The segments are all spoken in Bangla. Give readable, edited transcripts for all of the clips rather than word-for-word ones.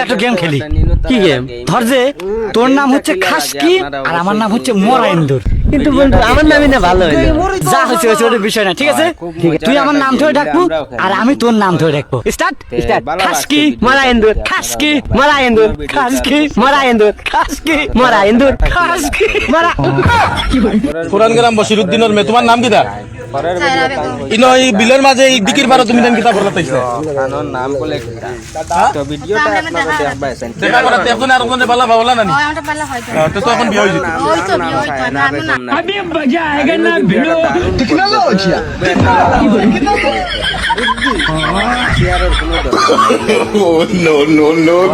একটা গেম খেলি। কি গেম? ধর যে তোর নাম হচ্ছে খাসকি আর আমার নাম হচ্ছে মরাইন্দুর, কিন্তু বন্ধু আমার নামই না ভালো হইলো। যা হচ্ছে হচ্ছে ওটা বিষয় না, ঠিক আছে? তুই আমার নাম ধরে ডাকবো আর আমি তোর নাম ধরে ডাকবো। Start start. খাসকি মরাইন্দুর, খাসকি মরাইন্দুর, খাসকি মরাইন্দুর, খাসকি মরাইন্দুর, খাসকি মরা। পুরান গ্রাম বশিরউদ্দিনের মেয়ে, তোমার নাম কিটা? ইনো এই বিলের মাঝে এই দিকির পারো তুমি নাম কিটা বলতে চাইছো? কারণ নাম বলে কিটা তো ভিডিওটা আপনারা দেখবাইছেন দেখা করে এখন আর কোনে বালা বালা না নি ওটা পালা হয়তো তো এখন বিয়ে হইছে। ওই তো বিয়ে হইতো না আমি না अभी मजा आएगा ना भिड़ो। টেকনোলজি শেয়ারের কোনো দরকার নেই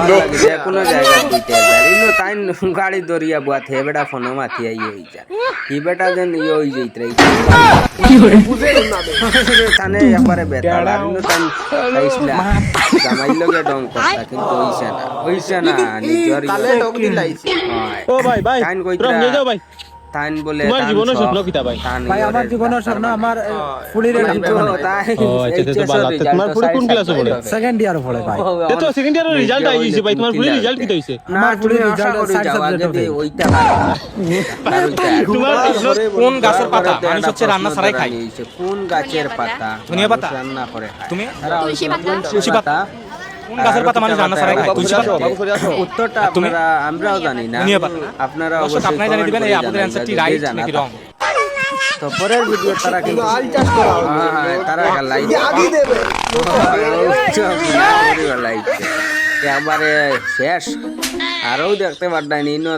কোনো জায়গা দিতে পারি নো তাই গাড়ি দরিয়া বুয়াতে বেটা ফোন মাথি আই হই যা কি বেটা দেন ইয়ে হই যাইত রে কি হই বুঝে না তানে একবারে বেটা নো তাই সাইসলা জামাই লগে ডং করতা কিন্তু হইছে না নিজর তালে ডগ দিলাইছে ও ভাই ভাই তাইন তোরা কইতরা নিয়ে যাও ভাই। তাইন বলে তোমার জীবনের স্বপ্ন কিটা ভাই? ভাই আমার জীবনের স্বপ্ন আমার ফুলির তাই ও আচ্ছা তো ভালো। তোমার ফুলি কোন ক্লাসে পড়ে? সেকেন্ড ইয়ার পড়ে ভাই। এ তো সেকেন্ড ইয়ারের রেজাল্ট আইছে ভাই, তোমার ফুলি রেজাল্ট কিটা হইছে? আমার ফুলির রেজাল্ট যাওয়া যদি ওইটা তোমার কোন গাছের পাতা মানুষ হচ্ছে রান্না ছাড়াই খায়? কোন গাছের পাতা ধনিয়া পাতা রান্না করে খায়? তুমি তুলসী পাতা তুলসী পাতা কোন গাছের পাতা মানুষ রান্না ছাড়াই খায়? তুলসী পাতা। উত্তরটা আপনারা আমরাও জানি না, ধনিয়া পাতা। আপনারা দর্শক অবশ্যই আপনারা জানিয়ে দিবেন এই আপনাদের জানাই, অ্যানসারটি যদি রাইট জানা নাকি থাকে। রং। তো পরের ভিডিও তারা কিন্তু তারা লাইক একবারে শেষ আরও দেখতে পারতাম ইনো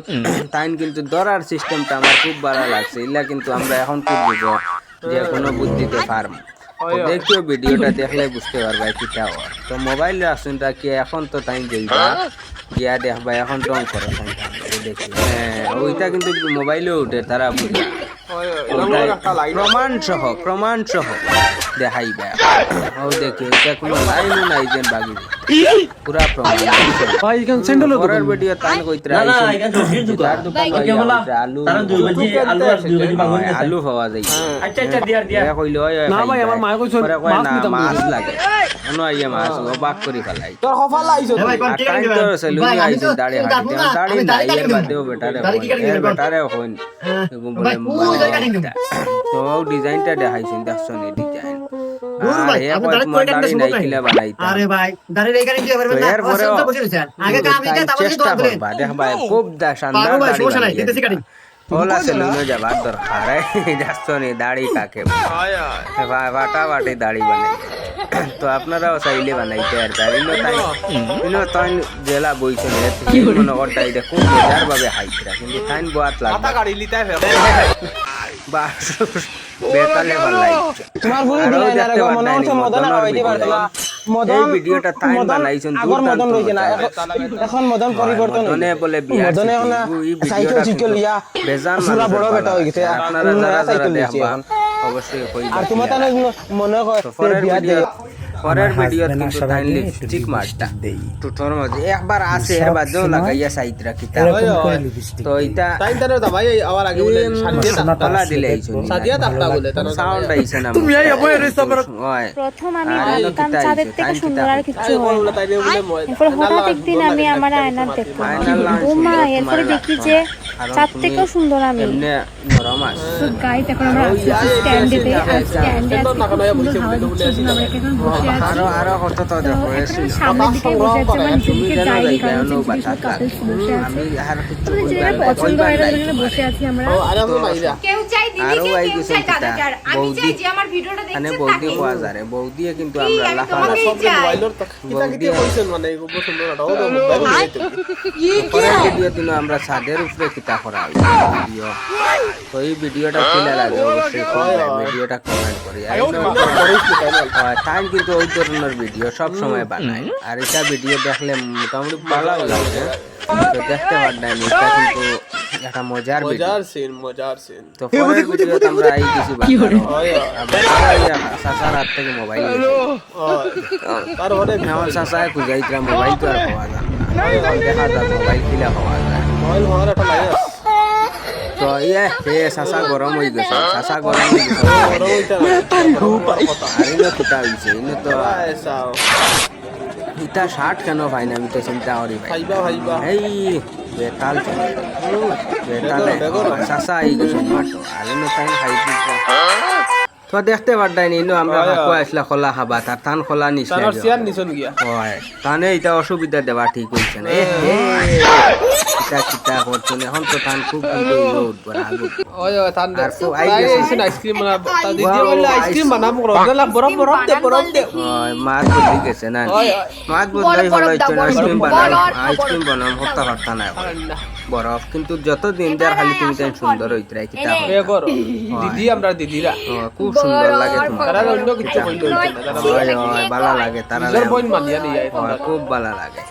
তাইন কিন্তু ধরার সিস্টেমটা আমার খুব ভালো লাগছে। ইলা কিন্তু আমরা এখন খুব বুঝো যে কোনো বুদ্ধিতে ফার্ম দেখিও ভিডিওটা দেখলে বুঝতে পারবা কিটা হয়। তো মোবাইল আসুনটা কি এখন তো তাই যাইবা গিয়া দেখবা এখন রং করে দেখি ওইটা কিন্তু মোবাইলেও উঠে তারা বুঝা প্রমাণ সহ দেখাইবা। ও দেখি ওইটা কোনো লাইনও নাই যেন বাগি পুরা প্রমাণ পরের ভিডিও তাই কইতরা আলু পাওয়া যায় কইল মাছ লাগে মাছ অবাক করে ফেলাই বেটারে হইন তো ডিজাইনটা দেখাইছেন দেখছো নি ডিজাইন চেষ্টা করবা দেখবা খুব শানদার ওলা সেলুনে যাবার দরকার দেখছো নি দাড়ি কাকে বাটা বাটি দাড়ি বানাই তো আপনারাও চাইলে বানাইতে আর তাই জেলা বইছেন মনে করতে খুব মজার ভাবে হাইতরা কিন্তু টাইম বাত লাগবে বেতালে ভালাই তোমার বুড়ি দিলাই না রে মনে হচ্ছে মদন হইতে পারতলা মদন ভিডিওটা টাইম বানাইছেন আগর মদন লইছে না এখন মদন পরিবর্তন মদনে বলে বিয়া মদনে এখন সাইকেল সাইকেল লিয়া বেজান পুরা বড় বেটা হই গেছে আপনারা যারা যারা দেখবা অবশ্যই কইবা আর তোমার তানে মনে হয় বিয়া দে পরের ভিডিও কিন্তু টাইম লিপস্টিক মারটা টুটোর মধ্যে একবার আসে এর বাদেও লাগাইয়া সাইতরা কিতা তো এটা তাই তারে দা ভাই আবার আগে বলে সাদিয়া দিলে সাদিয়া তাপটা বলে তার সাউন্ড আইছে না তুমি এই অবয় রিস্তা পর প্রথম আমি ভাবতাম চাঁদের থেকে সুন্দর আর কিছু হয় না। এরপর হঠাৎ একদিন আমি আমার আয়নার দেখলাম ও মা, এরপরে দেখি যে চাঁদ থেকেও সুন্দর আমি। এমনি নরম আছে তো গাইস এখন আমরা আছি স্ট্যান্ডে আর স্ট্যান্ডে বসে আছি। আরো কত তো দেখো এখানে সামনের দিকে বসে আছে, মানে নিচের দিকে যাইনি কারণ নিচে কাপলস বসে আছে। আমি আর কিছু তো যেটা পছন্দ হয় এখানে বসে আছি আমরা। কেউ চাই দিদি আরো কে আই কেউ কিছু চাই কিতা দাদাজার আমি চাই যে আমার ভিডিওটা মানে দেখছেন বৌদি তাকে পাওয়া যায় বৌদিয়ে কিন্তু আমরা লাফা তোমাকেই চাই মোবাইলের কিটা কিটা কইছেন মানে এই পছন্দ না দাও মোবাইল পরের ভিডিও দিন আমরা ছাদের উপরে কিতা করা ভিডিও তো এই ভিডিওটা কিলা লাগে অবশ্যই ভিডিওটা কমেন্ট করি টাইম কিন্তু ওই ধরনের ভিডিও সব সময় বানাই আর এটা ভিডিও দেখলে মোটামুটি ভালো লাগে তো দেখতে পারবেন এটা কিন্তু একটা মজার মজার সিন তো পরের ভিডিও আমরা এই কিছু সাসার হাত থেকে মোবাইল তারপরে আমার সাসায় খুঁজাইতরা মোবাইল তো আর পাওয়া যায় না দেখা যায় মোবাইল কিলা পাওয়া যায় মোবাইল হওয়ার একটা লাগে তো সাসা গরম হয়ে গেছে সাসা গরম হয়ে গেছে আর ইনো কিতা হইছে ইনো তো ইটা শার্ট কেন পাই না আমি তো চিন্তা করি ভাই ভাইবা ভাইবা এই বেতাল বেতালে চাচা আই গেছে মাটো আরে না তাই খাইতে তো দেখতে পারতাই নি আমরা কাকু আসলা খোলা খাবা তার তান খোলা নিছে তার চেয়ার নিছন গিয়া হয় তানে এটা অসুবিধা দেওয়া ঠিক হইছে না এটা কিটা করছেন এখন তো তান খুব কিন্তু রোদ বড় আগুন ওই ওই তান আর তো আই গেছে আইসক্রিম বানা তা দিদি বললে আইসক্রিম বানাম রোদলা বরফ বরফ দে হয় মাছ বলি গেছে না মাছ বললেই হলো ইচ্ছা আইসক্রিম বানাই আইসক্রিম বানাম হত্যা করতা না বরফ কিন্তু যত দিন যার খালি তুমি তাই সুন্দর হইতে রাই কিতা এ করো দিদি আমরা দিদিরা খুব সুন্দর লাগে তোমার তারা অন্য কিছু কইতে হইছে না তারা হয় ভালো লাগে তারা নিজের বোন মানিয়া নিয়ে খুব ভালো লাগে